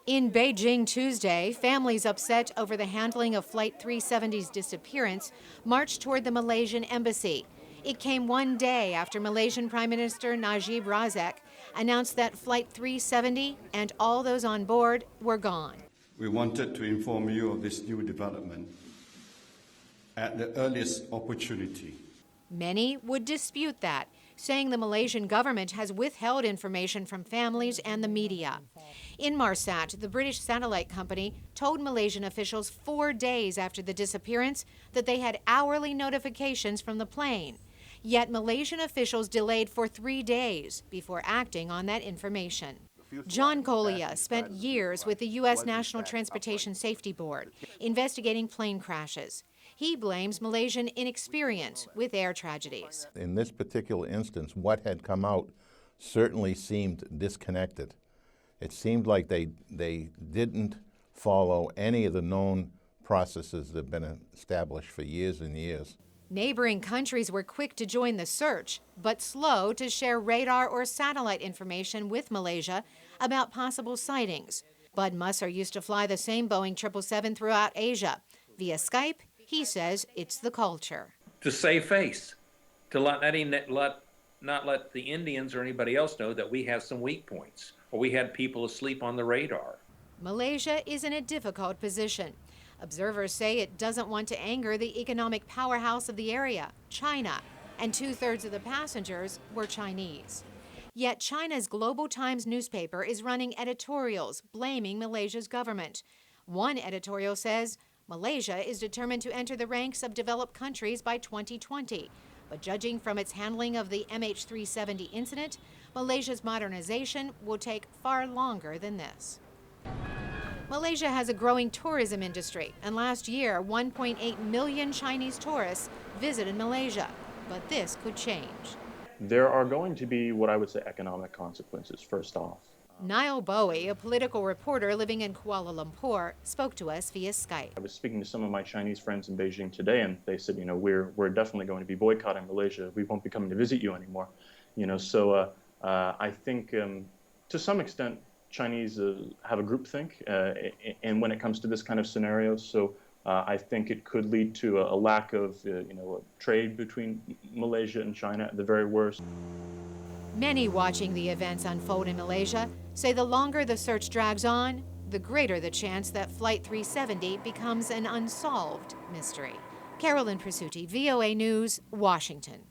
In Beijing Tuesday, families upset over the handling of Flight 370's disappearance marched toward the Malaysian embassy. It came one day after Malaysian Prime Minister Najib Razak announced that Flight 370 and all those on board were gone. We wanted to inform you of this new development at the earliest opportunity. Many would dispute that, saying the Malaysian government has withheld information from families and the media. Inmarsat, the British satellite company, told Malaysian officials 4 days after the disappearance that they had hourly notifications from the plane. Yet Malaysian officials delayed for 3 days before acting on that information. John Goglia spent years with the U.S. National Transportation Safety Board, investigating plane crashes. He blames Malaysian inexperience with air tragedies. In this particular instance, what had come out certainly seemed disconnected. It seemed like they didn't follow any of the known processes that have been established for years and years. Neighboring countries were quick to join the search, but slow to share radar or satellite information with Malaysia about possible sightings. Bud Musser used to fly the same Boeing 777 throughout Asia. Via Skype, he says it's the culture. To save face, to not let the Indians or anybody else know that we have some weak points, or we had people asleep on the radar. Malaysia is in a difficult position. Observers say it doesn't want to anger the economic powerhouse of the area, China, and 2/3 of the passengers were Chinese. Yet China's Global Times newspaper is running editorials blaming Malaysia's government. One editorial says Malaysia is determined to enter the ranks of developed countries by 2020. But judging from its handling of the MH370 incident, Malaysia's modernization will take far longer than this. Malaysia has a growing tourism industry, and last year, 1.8 million Chinese tourists visited Malaysia. But this could change. There are going to be what I would say economic consequences, first off. Nile, Bowie, a political reporter living in Kuala Lumpur, spoke to us via Skype. I was speaking to some of my Chinese friends in Beijing today, and they said, we're definitely going to be boycotting Malaysia. We won't be coming to visit you anymore. So I think to some extent, Chinese have a groupthink, and when it comes to this kind of scenario, so I think it could lead to a lack of trade between Malaysia and China at the very worst. Many watching the events unfold in Malaysia say the longer the search drags on, the greater the chance that Flight 370 becomes an unsolved mystery. Carolyn, Presutti, VOA News, Washington.